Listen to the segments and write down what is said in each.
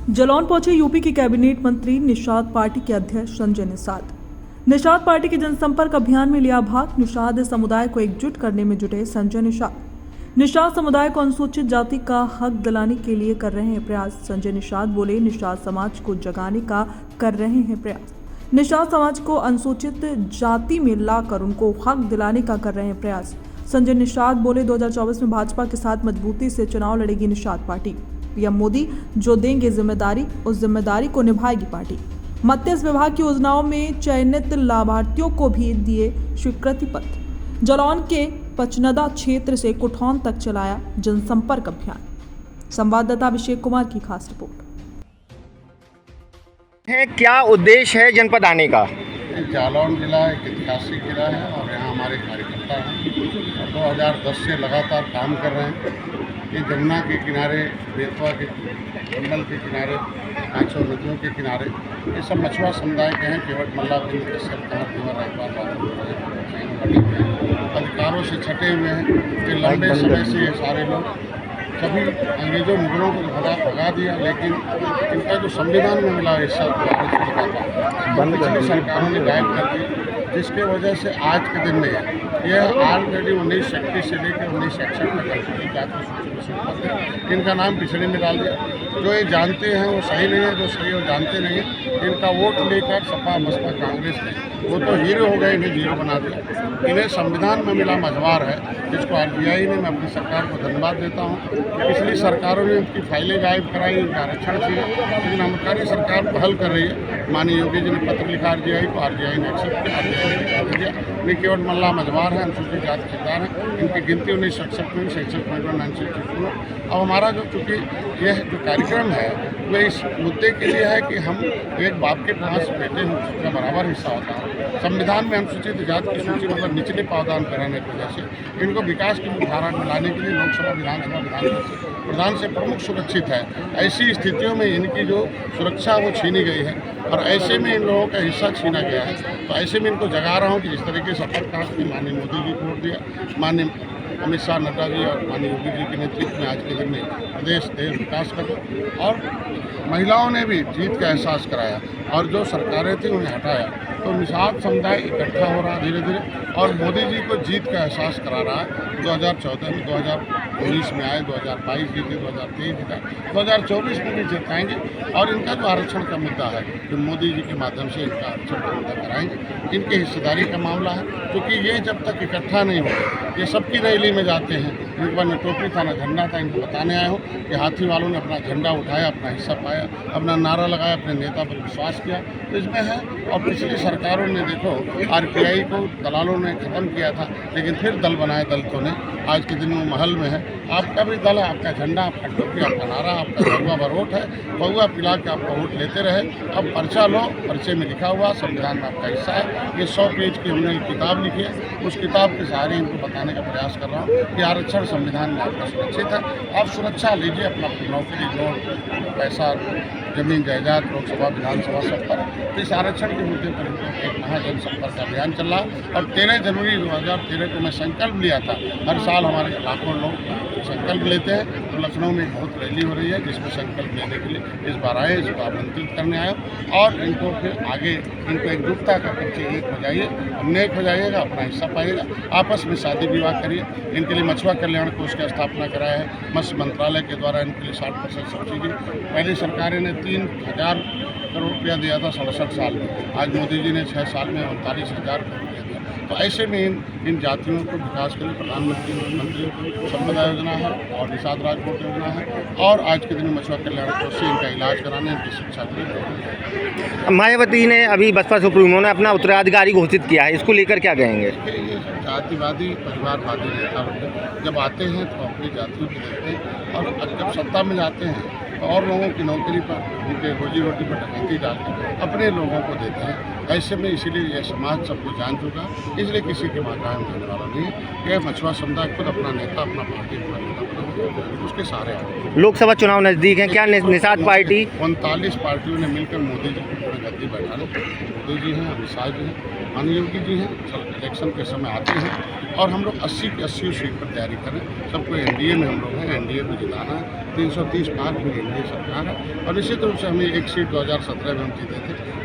जालौन पहुंचे यूपी के कैबिनेट मंत्री निषाद पार्टी के अध्यक्ष संजय निषाद। निषाद पार्टी के जनसंपर्क अभियान में लिया भाग। निषाद समुदाय को एकजुट करने में जुटे संजय निषाद। निषाद समुदाय को अनुसूचित जाति का हक दिलाने के लिए कर रहे हैं प्रयास। संजय निषाद बोले, निषाद समाज को जगाने का कर रहे हैं प्रयास। निषाद समाज को अनुसूचित जाति में लाकर उनको हक दिलाने का कर रहे हैं प्रयास। संजय निषाद बोले, 2024 में भाजपा के साथ मजबूती से चुनाव लड़ेगी निषाद पार्टी। पीएम मोदी जो देंगे जिम्मेदारी, उस जिम्मेदारी को निभाएगी पार्टी। मत्स्य विभाग की योजनाओं में चयनित लाभार्थियों को भी दिए स्वीकृति पत्र। जालौन के पचनदा क्षेत्र से कुठौन तक चलाया जनसंपर्क अभियान। संवाददाता अभिषेक कुमार की खास रिपोर्ट। क्या उद्देश्य है जनपद आने का? जालौन जिला एक ऐतिहासिक जिला है और यहाँ हमारे कार्यकर्ता हैं और 2010 से लगातार काम कर रहे हैं। ये जमुना के किनारे, बेतवा के जंगल के किनारे, 500 नदियों के किनारे, ये सब मछुआ समुदाय के हैं। केवट मल्ला बिंद अधिकारों से छटे हुए हैं। ये लंबे समय से ये सारे लोग सभी अंग्रेजों मुगलों को भगा दिया, लेकिन इनका जो संविधान में मिला हिस्सा पिछली सरकारों ने गायब कर दी, जिसके वजह से आज के दिन में यह ऑलरेडी 1931 से लेकर 1961 तक इनका नाम पिछड़े में डाल दिया। जो ये जानते हैं वो सही नहीं है, जो सही वो जानते नहीं है। इनका वोट लेकर सपा बसपा कांग्रेस ने वो तो हीरो हो गए, इन्हें जीरो बना दिया। इन्हें संविधान में मिला मझवार है, जिसको आरबीआई ने, मैं अपनी सरकार को धन्यवाद देता हूँ। पिछली सरकारों ने उनकी फाइलें गायब कराई, उनका आरक्षण किया, लेकिन हमारी सरकार पहल कर रही है। माननीय योगी जी ने पत्र लिखा आरबीआई को, आरबीआई ने एक्सेप्ट किया, आरबीआई ने निकाल दिया। ये केवट मल्ला मझवार है, अनुसूचित जाति ठेकेदार हैं। इनकी गिनती 1967 में 66.96। अब हमारा जो चूँकि यह जो कार्यक्रम है वह इस मुद्दे के लिए है कि हम एक बाप के 5 बेटे का बराबर हिस्सा होता है। संविधान में अनुसूचित जाति की सूची मतलब निचले पावदान कराने की वजह से इनको विकास की धारा में लाने के लिए लोकसभा विधानसभा प्रधान से प्रमुख सुरक्षित है। ऐसी स्थितियों में इनकी जो सुरक्षा वो छीनी गई है और ऐसे में इन लोगों का हिस्सा छीना गया है। तो ऐसे में इनको जगा रहा हूँ कि जिस तरीके से अपर कास्ट में माननीय मोदी जी को वोट दिया, माननीय अमित शाह, नड्डा जी और माननीय योगी जी के नेतृत्व में आज के दिन में प्रदेश देश विकास कर, और महिलाओं ने भी जीत का एहसास कराया और जो सरकारें थी उन्हें हटाया। तो निषाद समुदाय इकट्ठा हो रहा है धीरे धीरे और मोदी जी को जीत का एहसास करा रहा है। 2014 में, 2019 में आए, 2022 जीते, 2023 जीता, 2024 में भी जिताएंगे। और इनका जो आरक्षण का मुद्दा है जो मोदी जी के माध्यम से इनका आरक्षण का मुद्दा कराएंगे। इनकी हिस्सेदारी का मामला है, क्योंकि ये जब तक इकट्ठा नहीं हो, ये सबकी रैली में जाते हैं। इनके पास न टोपी था न झंडा था। इनको बताने आए हो कि हाथी वालों ने अपना झंडा उठाया, अपना हिस्सा पाया, अपना नारा लगाया, अपने नेता पर विश्वास किया, तो इसमें है। और पिछली सरकारों ने देखो, आरपीआई को दलालों ने ख़त्म किया था, लेकिन फिर दल बनाए दलितों ने। आज के दिन वो महल में है। आपका भी दल है, आपका झंडा, आपका टोपी, आपका नारा, आपका भगवा वोट है। भगवा पिला के आपका वोट लेते रहे। अब पर्चा लो, पर्चे में लिखा हुआ संविधान में आपका हिस्सा है। ये 100 पेज की हमने एक किताब लिखी है, उस किताब के सहारे इनको बताने का प्रयास कर रहा हूँ कि आरक्षण संविधान में आपका सुरक्षित है। आप सुरक्षा लीजिए, अपना नौकरी, लोन, पैसा, जमीन जायदाद, लोकसभा विधानसभा सब पर। तो इस आरक्षण के मुद्दे पर एक महाजन संपर्क अभियान चल रहा है। और 13 जनवरी 2013 को मैं संकल्प लिया था। हर साल हमारे लाखों लोग संकल्प लेते हैं, तो लखनऊ में बहुत रैली हो रही है जिसमें संकल्प लेने के लिए इस बार आए, इसको आमंत्रित करने आए। और इनको फिर आगे इनको एकजुटता का परिचय एक हो जाइए, नेक हो जाइएगा, अपना हिस्सा पाइएगा, आपस में शादी विवाह करिए। इनके लिए मछुआ कल्याण कोष की स्थापना कराया है। मत्स्य मंत्रालय के द्वारा इनके लिए 60% सब्सिडी। पहली सरकारें ने 3000 करोड़ रुपया दिया था 67 साल में। आज मोदी जी ने 6 साल में 39,000 करोड़ रुपया दिया। तो ऐसे में इन जातियों को विकास के लिए प्रधानमंत्री मुख्यमंत्री संपदा योजना है और निषाद राजकोट योजना है। और आज के दिन में मछुआ कल्याण कोष से इनका इलाज कराने, इनकी शिक्षा के लिए। मायावती ने अभी बसपा सुप्रीमो ने अपना उत्तराधिकारी घोषित किया है, इसको लेकर क्या कहेंगे? ये जातिवादी परिवारवादी नेता लोग जब आते हैं तो अपनी जातियों को देखते हैं, और जब सत्ता में जाते हैं तो और लोगों की नौकरी पर, उनके रोजी रोटी पर डकैती डालकर अपने लोगों को देते हैं। ऐसे में इसीलिए यह समाज सबको जान चुका, इसलिए किसी के वहाँ कायम होने वाला नहीं है। यह मछुआ समुदाय खुद अपना नेता, अपना पार्टी, अपना नेता उसके सहारे आए। लोकसभा चुनाव नज़दीक हैं, क्या निषाद पार्टी 39 पार्टियों ने मिलकर मोदी जी को पूरे गद्दी बैठाने। मोदी जी हैं, अमित शाह जी हैं, माननीय योगी जी हैं, सब इलेक्शन के समय आते हैं और हम लोग 80 की 80 सीट पर तैयारी करें। सबको एनडीए में हम लोग हैं, एनडीए को जिताना है। 330 पार भी एनडीए सरकार है और निश्चित रूप से हमें एक सीट 2017 में हम जीते थे।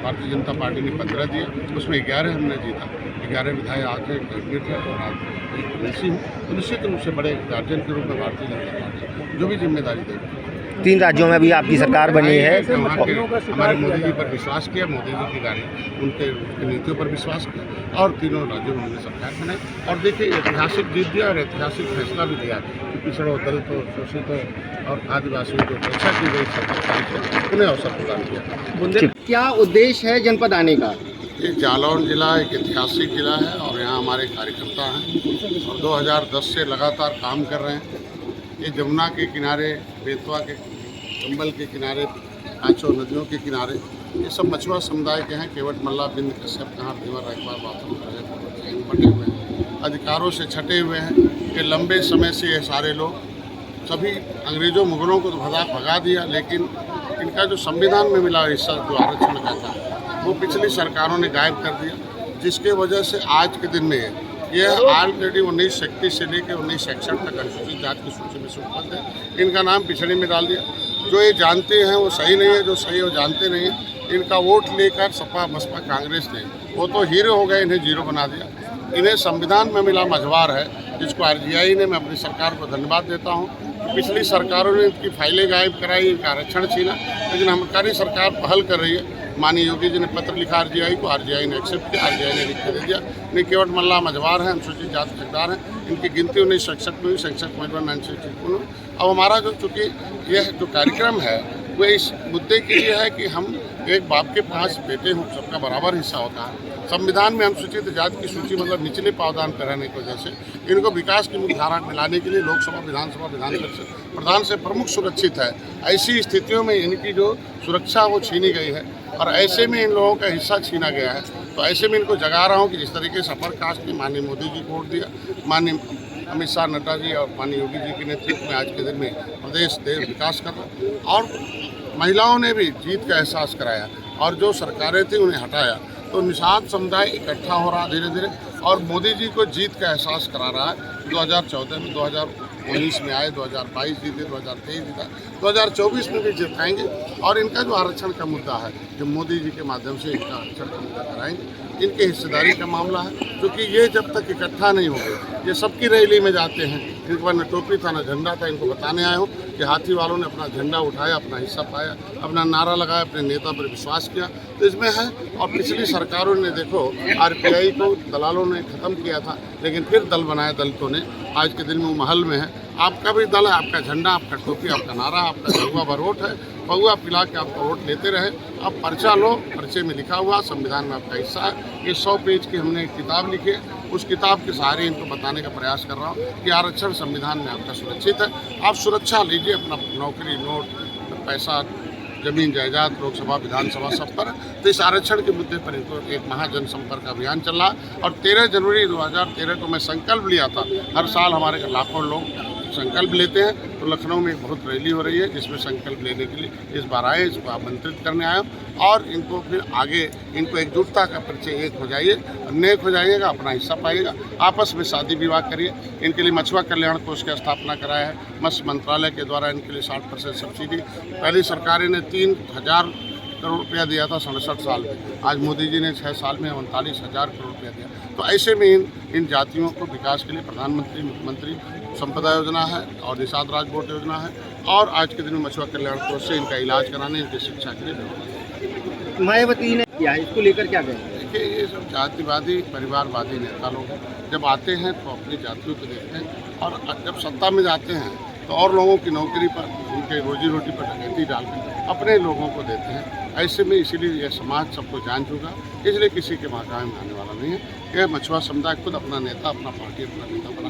भारतीय जनता पार्टी ने 15 दिया, उसमें 11 हमने जीता। 11 विधायक आके कैबिनेट है और आज ऐसी हूँ, तो निश्चित रूप से बड़े गार्जियन के रूप में भारतीय जनता पार्टी जो भी जिम्मेदारी देगी। 3 राज्यों में अभी आपकी सरकार बनी है। वहाँ के हमारे मोदी जी पर विश्वास किया, मोदी जी की गाड़ी उनके नीतियों पर विश्वास किया और तीनों राज्यों में हमने सरकार बनाई। और देखिए ऐतिहासिक जीत दिया और ऐतिहासिक फैसला भी दिया कि पिछड़ों, दलितों, शोषितों और आदिवासियों को उपेक्षा की गई सरकार से उन्हें अवसर प्रदान किया। क्या उद्देश्य है जनपद आने का? ये जालौन जिला एक ऐतिहासिक जिला है और यहाँ हमारे कार्यकर्ता हैं और 2010 से लगातार काम कर रहे हैं। ये जमुना के किनारे, बेतवा के, चंबल के किनारे, पांचों नदियों के किनारे ये सब मछुआ समुदाय के हैं। केवट मल्ला, बिंद कश्यप, कहार, देवर, रखवार, बाथम बटे हुए हैं, अधिकारों से छटे हुए हैं कि लंबे समय से ये सारे लोग सभी अंग्रेज़ों मुगलों को तो भगा दिया, लेकिन इनका जो संविधान में मिला हिस्सा जो आरक्षण का था वो पिछली सरकारों ने गायब कर दिया, जिसके वजह से आज के दिन में यह ऑलरेडी 1931 से लेकर 1961 तक अनुसूचित जाति की सूची में उपलब्ध है। इनका नाम पिछड़े में डाल दिया। जो ये जानते हैं वो सही नहीं है, जो सही है वो जानते नहीं हैं। इनका वोट लेकर सपा, बसपा, कांग्रेस ने वो तो हीरो हो गए, इन्हें जीरो बना दिया। इन्हें संविधान में मिला मझवार है, जिसको आरजीआई ने, मैं अपनी सरकार को धन्यवाद देता हूँ। पिछली सरकारों ने इनकी फाइलें गायब कराई, इनका आरक्षण छीना, लेकिन हमारी सरकार पहल कर रही है। माननीय योगी जी ने पत्र लिखा आरजीआई को, आरजीआई ने एक्सेप्ट किया, आरजीआई ने लिख के दे दिया। नहीं, केवट मल्ला मझवार हैं, अनुसूचित जाति के हकदार हैं। इनकी गिनती 1961 में हुई, संसद में 1963। अब हमारा जो चूँकि यह जो कार्यक्रम है वो इस मुद्दे के लिए है कि हम एक बाप के 5 बेटे हों, सबका बराबर हिस्सा होता है। संविधान में अनुसूचित जाति की सूची मतलब निचले पावदान पर रहने की वजह से इनको विकास की मुख्य धारा में लाने के लिए लोकसभा, विधानसभा, विधान परिषद प्रधान से प्रमुख सुरक्षित है। ऐसी स्थितियों में इनकी जो सुरक्षा वो छीनी गई है और ऐसे में इन लोगों का हिस्सा छीना गया है। तो ऐसे में इनको जगा रहा हूँ कि जिस तरीके से अपर कास्ट ने माननीय मोदी जी को वोट दिया, माननीय अमित शाह, नड्डा जी और माननीय योगी जी के नेतृत्व में आज के दिन में प्रदेश देश विकास कर रहा और महिलाओं ने भी जीत का एहसास कराया और जो सरकारें थी उन्हें हटाया। तो निषाद समुदाय इकट्ठा हो रहा धीरे धीरे और मोदी जी को जीत का एहसास करा रहा है। 2014 में, 2019 में आए, 2022 जीते, 2023 जीता, 2024 में भी जिताएंगे। और इनका जो आरक्षण का मुद्दा है, जो मोदी जी के माध्यम से इनका आरक्षण का मुद्दा कराएंगे, इनके हिस्सेदारी का मामला है, क्योंकि ये जब तक इकट्ठा नहीं होंगे, ये सबकी रैली में जाते हैं, इनके पास न टोपी था न झंडा था। इनको बताने आया हूँ कि हाथी वालों ने अपना झंडा उठाया, अपना हिस्सा पाया, अपना नारा लगाया, अपने नेता पर विश्वास किया, तो इसमें है। और पिछली सरकारों ने देखो, आरपीआई को दलालों ने ख़त्म किया था, लेकिन फिर दल बनाया दलितों ने। आज के दिन में वो महल में है। आपका भी दल है, आपका झंडा, आपका टोपी, आपका नारा, आपका पौवा भर वोट है, पौवा पिला के आपका वोट लेते रहे। अब पर्चा लो, पर्चे में लिखा हुआ संविधान में आपका हिस्सा है। ये 100 पेज की हमने एक किताब लिखी है, उस किताब के सहारे इनको बताने का प्रयास कर रहा हूँ कि आरक्षण संविधान में आपका सुरक्षित है। आप सुरक्षा लीजिए, अपना नौकरी, नोट, पैसा, जमीन जायदाद, लोकसभा, विधानसभा सब पर। तो इस आरक्षण के मुद्दे पर इनको एक महाजन संपर्क अभियान चल रहा है। और 13 जनवरी 2013 को मैं संकल्प लिया था, हर साल हमारे लाखों लोग संकल्प लेते हैं, तो लखनऊ में एक बहुत रैली हो रही है जिसमें संकल्प लेने के लिए इस बार आए, इसको आमंत्रित करने आए। और इनको फिर आगे इनको एकजुटता का परिचय, एक हो जाइए, नेक हो जाइएगा, अपना हिस्सा पाइएगा, आपस में शादी विवाह करिए। इनके लिए मछुआ कल्याण कोष की स्थापना कराया है, मत्स्य मंत्रालय के द्वारा इनके लिए 60% सब्सिडी। पहली सरकारें ने 3000 करोड़ रुपया दिया था 67 साल में, आज मोदी जी ने 6 साल में 39,000 करोड़ रुपया दिया। तो ऐसे में इन जातियों को विकास के लिए प्रधानमंत्री, मुख्यमंत्री संपदा योजना है और निषाद राजबोट योजना है, और आज के दिन में मछुआ कल्याण कोष से इनका इलाज कराने, इनकी शिक्षा के लिए। मायावती ने किया, इसको लेकर क्या कहेंगे? देखिए, ये सब जातिवादी, परिवारवादी नेता लोग हैं। जब आते हैं तो अपनी जातियों को देखते हैं, और जब सत्ता में जाते हैं तो और लोगों की नौकरी पर, उनके रोजी रोटी पर डकैती डालकर अपने लोगों को देते हैं। ऐसे में इसीलिए यह समाज सबको जान चुका, इसलिए किसी के वहाँ कायम आने वाला नहीं है। यह मछुआ समुदाय खुद अपना नेता, अपना पार्टी, अपना नेता बना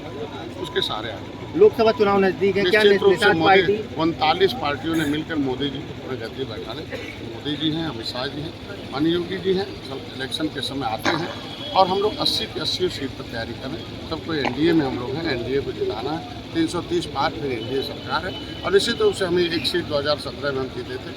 उसके सहारे आगे। लोकसभा चुनाव नजदीक है, क्या निश्चित रूप से निषाद पार्टी 39 पार्टियों ने मिलकर मोदी जी को अपने गद्दी बैठा ले। मोदी जी हैं, अमित शाह जी हैं, माननीय योगी जी हैं, सब इलेक्शन के समय आते हैं और हम लोग 80 की 80 सीट पर तैयारी करें। सबको एनडीए में हम लोग हैं, एनडीए को जिताना है। 330 पार फिर एनडीए सरकार है और निश्चित रूप से हमें एक सीट 2017 में हम जीते थे।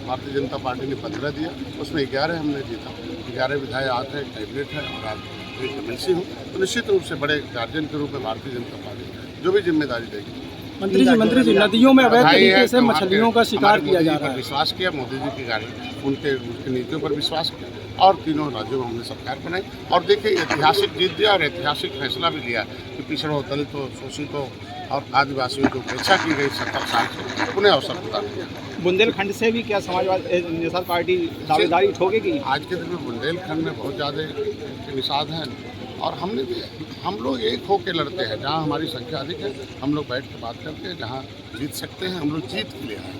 भारतीय जनता पार्टी ने 15 दिया, उसमें 11 हमने जीता। 11 विधायक आते हैं, कैबिनेट है और आप एक एमएलसी हूँ, तो निश्चित रूप से बड़े गार्जियन के रूप में भारतीय जनता पार्टी जो भी जिम्मेदारी देगी। मंत्री जी नदियों में अवैध तरीके से मछलियों का शिकार किया जा रहा है। विश्वास किया मोदी जी की गाड़ी, उनके नीतियों पर विश्वास किया और तीनों राज्यों में हमने सरकार बनाई और देखिए ऐतिहासिक जीत दिया और ऐतिहासिक फैसला भी लिया कि पिछड़ों, दलितों, शोषितों और आदिवासियों की उपेक्षा की गई 70 साल से उन्हें अवसर प्रदान किया। बुंदेलखंड से भी क्या समाजवादी निषाद पार्टी दावेदारी ठोकेगी? आज के दिन में बुंदेलखंड में बहुत ज़्यादा निषाद हैं और हम लोग एक होकर लड़ते हैं। जहाँ हमारी संख्या अधिक है हम लोग बैठ कर बात करते हैं, जहाँ जीत सकते हैं हम लोग जीत के लिए आए।